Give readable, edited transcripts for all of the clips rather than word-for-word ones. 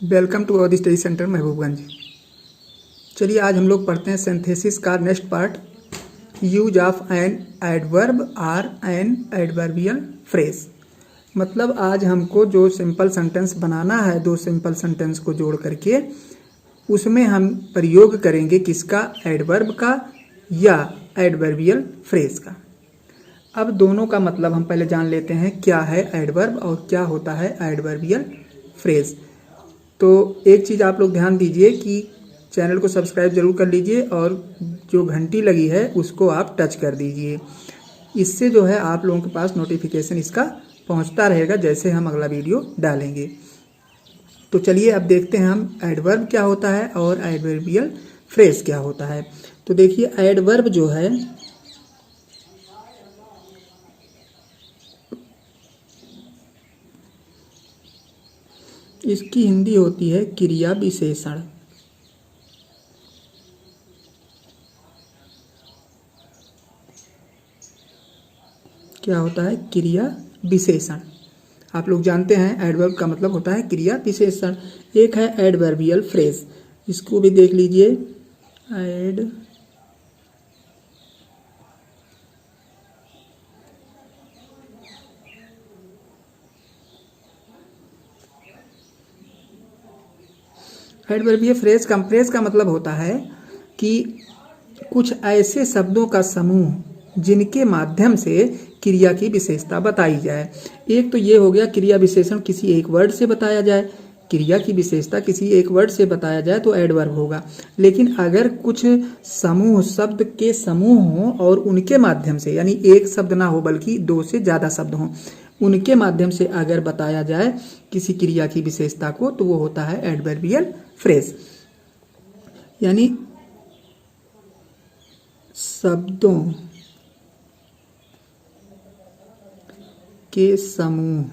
Welcome to Avadhi study centre Mahbubganj. चलिए आज हम लोग पढ़ते हैं सिंथेसिस का next part, use of an adverb or an adverbial phrase. मतलब आज हमको जो सिंपल सेंटेंस बनाना है, दो सिंपल सेंटेंस को जोड़ करके उसमें हम प्रयोग करेंगे किसका, एडवर्ब का या एडवर्बियल फ्रेज का। अब दोनों का मतलब हम पहले जान लेते हैं, क्या है एडवर्ब और क्या होता है एडवर्बियल फ्रेज। तो एक चीज़ आप लोग ध्यान दीजिए कि चैनल को सब्सक्राइब जरूर कर लीजिए और जो घंटी लगी है उसको आप टच कर दीजिए। इससे जो है आप लोगों के पास नोटिफिकेशन इसका पहुंचता रहेगा जैसे हम अगला वीडियो डालेंगे। तो चलिए अब देखते हैं हम एडवर्ब क्या होता है और एडवर्बियल फ्रेज क्या होता है। तो देखिए एडवर्ब जो है इसकी हिंदी होती है क्रिया विशेषण। क्या होता है, क्रिया विशेषण। आप लोग जानते हैं एडवर्ब का मतलब होता है क्रिया विशेषण। एक है एडवर्बियल फ्रेज, इसको भी देख लीजिए। एडवर्बियल फ्रेज का मतलब होता है कि कुछ ऐसे शब्दों का समूह जिनके माध्यम से क्रिया की विशेषता बताई जाए। एक तो ये हो गया क्रिया विशेषण किसी एक वर्ड से बताया जाए, क्रिया की विशेषता किसी एक वर्ड से बताया जाए तो एडवर्ब होगा। लेकिन अगर कुछ समूह, शब्द के समूह हों और उनके माध्यम से, यानी एक शब्द ना हो बल्कि दो से ज़्यादा शब्द हों, उनके माध्यम से अगर बताया जाए किसी क्रिया की विशेषता को तो वो होता है एडवर्बियल फ्रेज। यानी शब्दों के समूह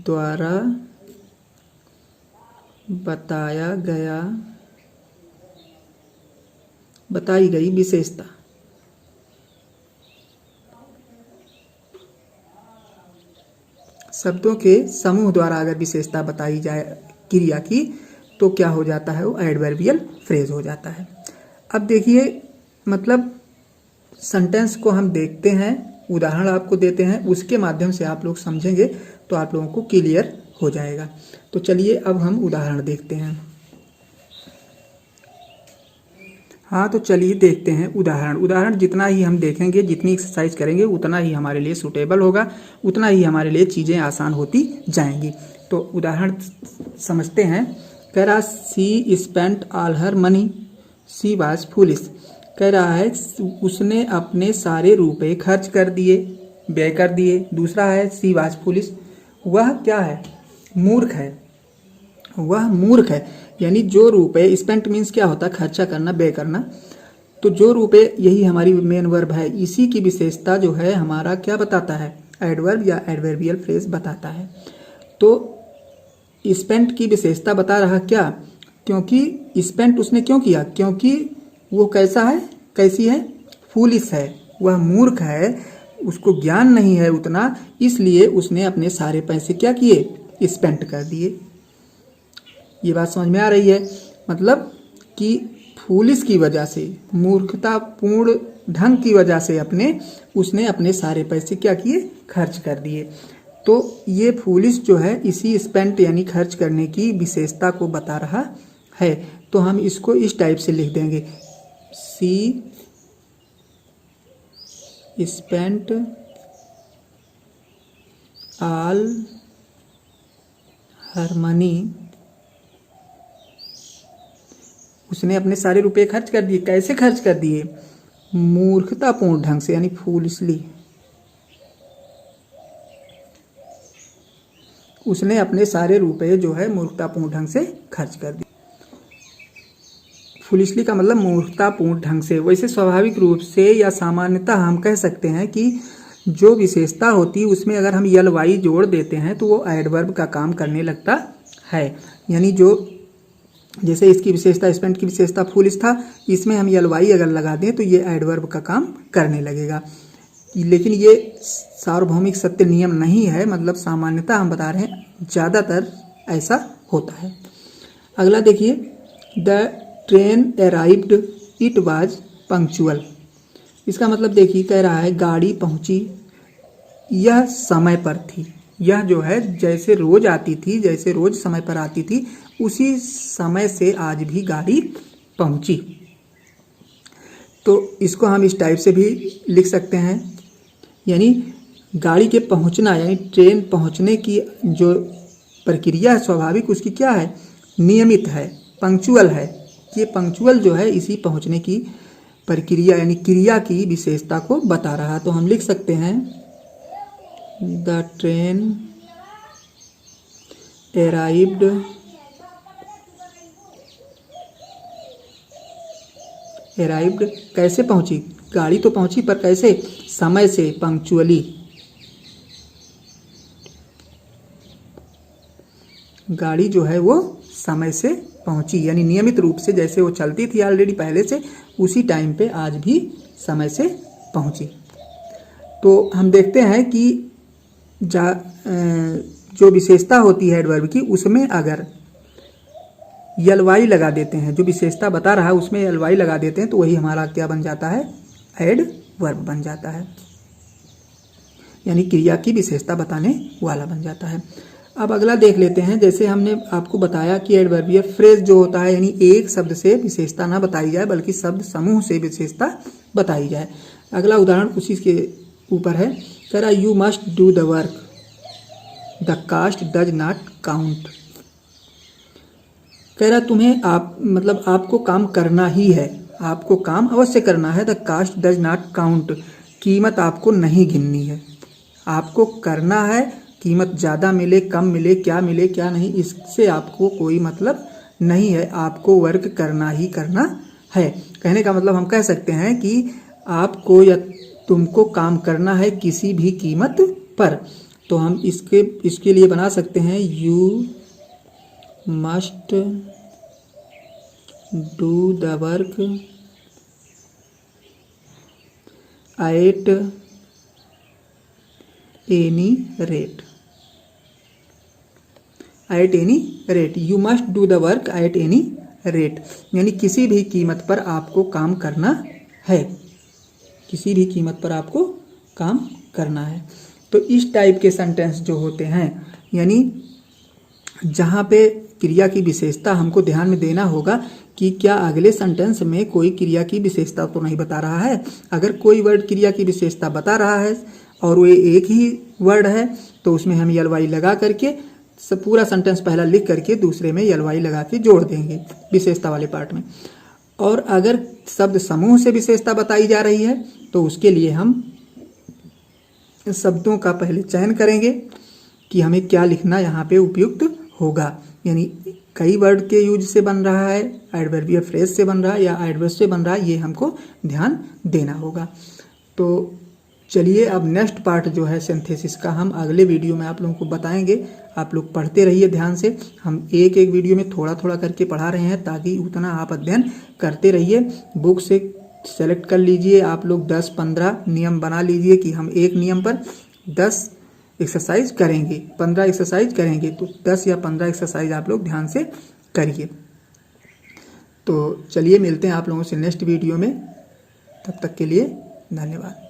द्वारा बताई गई विशेषता। शब्दों के समूह द्वारा अगर विशेषता बताई जाए क्रिया की तो क्या हो जाता है, वो एडवर्बियल फ्रेज हो जाता है। अब देखिए मतलब सेंटेंस को हम देखते हैं, उदाहरण आपको देते हैं, उसके माध्यम से आप लोग समझेंगे तो आप लोगों को क्लियर हो जाएगा। तो चलिए अब हम उदाहरण देखते हैं। हाँ तो चलिए देखते हैं उदाहरण जितना ही हम देखेंगे, जितनी एक्सरसाइज करेंगे उतना ही हमारे लिए सूटेबल होगा, उतना ही हमारे लिए चीज़ें आसान होती जाएंगी। तो उदाहरण समझते हैं। कह रहा she spent all her money, she was foolish. कह रहा है उसने अपने सारे रुपए खर्च कर दिए, व्यय कर दिए। दूसरा है सी वाज फूलिश, वह क्या है, मूर्ख है। वह मूर्ख है, यानी जो रुपए, स्पेंट मीन्स क्या होता है, खर्चा करना, व्यय करना। तो जो रुपए, यही हमारी मेन वर्ब है, इसी की विशेषता जो है हमारा क्या बताता है, एडवर्ब या एडवर्बियल फ्रेज बताता है। तो स्पेंट की विशेषता बता रहा क्या, क्योंकि स्पेंट उसने क्यों किया, क्योंकि वो कैसा है, कैसी है, फूलिश है, वह मूर्ख है, उसको ज्ञान नहीं है उतना, इसलिए उसने अपने सारे पैसे क्या किए, स्पेंट कर दिए। ये बात समझ में आ रही है। मतलब कि फूलिश की वजह से, मूर्खतापूर्ण ढंग की वजह से उसने अपने सारे पैसे क्या किए, खर्च कर दिए। तो ये फूलिश जो है इसी स्पेंट यानी खर्च करने की विशेषता को बता रहा है। तो हम इसको इस टाइप से लिख देंगे, सी स्पेंट ऑल हर मनी, उसने अपने सारे रुपए खर्च कर दिए। कैसे खर्च कर दिए, मूर्खतापूर्ण ढंग से, यानी फूलिशली। उसने अपने सारे रुपए जो है मूर्खतापूर्ण ढंग से खर्च कर दिए। फूलिशली का मतलब मूर्खतापूर्ण ढंग से। वैसे स्वाभाविक रूप से या सामान्यतः हम कह सकते हैं कि जो विशेषता होती है उसमें अगर हम यल वाई जोड़ देते हैं तो वो एडवर्ब का काम करने लगता है। यानी जो जैसे इसकी विशेषता, स्पेंट की विशेषता फूलिश था, इसमें हम यल वाई अगर लगा दें तो ये एडवर्ब का काम करने लगेगा। लेकिन ये सार्वभौमिक सत्य नियम नहीं है, मतलब सामान्यतः हम बता रहे हैं, ज़्यादातर ऐसा होता है। अगला देखिए, the train arrived it was punctual. इसका मतलब देखिए कह रहा है गाड़ी पहुंची, यह समय पर थी। यह जो है जैसे रोज आती थी, जैसे रोज समय पर आती थी, उसी समय से आज भी गाड़ी पहुंची। तो इसको हम इस टाइप से भी लिख सकते हैं, यानी गाड़ी के पहुंचना, यानी ट्रेन पहुंचने की जो प्रक्रिया है स्वाभाविक, उसकी क्या है, नियमित है, पंक्चुअल है। ये पंक्चुअल जो है इसी पहुंचने की प्रक्रिया यानी क्रिया की विशेषता को बता रहा है। तो हम लिख सकते हैं द ट्रेन अराइव्ड कैसे पहुंची, गाड़ी तो पहुंची पर कैसे, समय से, पंक्चुअली। गाड़ी जो है वो समय से पहुंची, यानी नियमित रूप से जैसे वो चलती थी ऑलरेडी पहले से, उसी टाइम पे आज भी समय से पहुंची। तो हम देखते हैं कि जो विशेषता होती है एडवर्ब की, उसमें अगर एलवाई लगा देते हैं, जो विशेषता बता रहा है उसमें एलवाई लगा देते हैं, तो वही हमारा क्या बन जाता है, एडवर्ब बन जाता है, यानी क्रिया की विशेषता बताने वाला बन जाता है। अब अगला देख लेते हैं, जैसे हमने आपको बताया कि एडवर्बियल फ्रेज जो होता है, यानी एक शब्द से विशेषता ना बताई जाए बल्कि शब्द समूह से विशेषता बताई जाए। अगला उदाहरण उसी के ऊपर है, कह रहा you must do the work, the cost does not count. कह रहा तुम्हें मतलब आपको काम करना ही है, आपको काम अवश्य करना है। The cost does not count, कीमत आपको नहीं गिननी है, आपको करना है। कीमत ज़्यादा मिले कम मिले, क्या मिले क्या नहीं, इससे आपको कोई मतलब नहीं है, आपको वर्क करना ही करना है। कहने का मतलब हम कह सकते हैं कि आपको या तुमको काम करना है किसी भी कीमत पर। तो हम इसके लिए बना सकते हैं you must do the work at any rate. At any rate, you must do the work at any rate, यानी किसी भी कीमत पर आपको काम करना है, किसी भी कीमत पर आपको काम करना है। तो इस टाइप के सेंटेंस जो होते हैं, यानी जहाँ पे क्रिया की विशेषता हमको ध्यान में देना होगा कि क्या अगले सेंटेंस में कोई क्रिया की विशेषता तो नहीं बता रहा है। अगर कोई वर्ड क्रिया की विशेषता बता रहा है और वो एक ही वर्ड है, तो उसमें हम एलवाई लगा करके सब पूरा सेंटेंस पहला लिख करके दूसरे में एलवाई लगा के जोड़ देंगे विशेषता वाले पार्ट में। और अगर शब्द समूह से विशेषता बताई जा रही है, तो उसके लिए हम शब्दों का पहले चयन करेंगे कि हमें क्या लिखना यहाँ पे उपयुक्त होगा। यानी कई वर्ड के यूज से बन रहा है, एडवर्बियल फ्रेज से बन रहा है या एडवर्ब से बन रहा है, ये हमको ध्यान देना होगा। तो चलिए अब नेक्स्ट पार्ट जो है सिंथेसिस का, हम अगले वीडियो में आप लोगों को बताएंगे। आप लोग पढ़ते रहिए ध्यान से। हम एक एक वीडियो में थोड़ा थोड़ा करके पढ़ा रहे हैं ताकि उतना आप अध्ययन करते रहिए। बुक से सेलेक्ट कर लीजिए आप लोग 10-15 नियम बना लीजिए कि हम एक नियम पर 10 एक्सरसाइज करेंगे, 15 एक्सरसाइज करेंगे, तो 10 या 15 एक्सरसाइज आप लोग ध्यान से करिए। तो चलिए मिलते हैं आप लोगों से नेक्स्ट वीडियो में, तब तक के लिए धन्यवाद।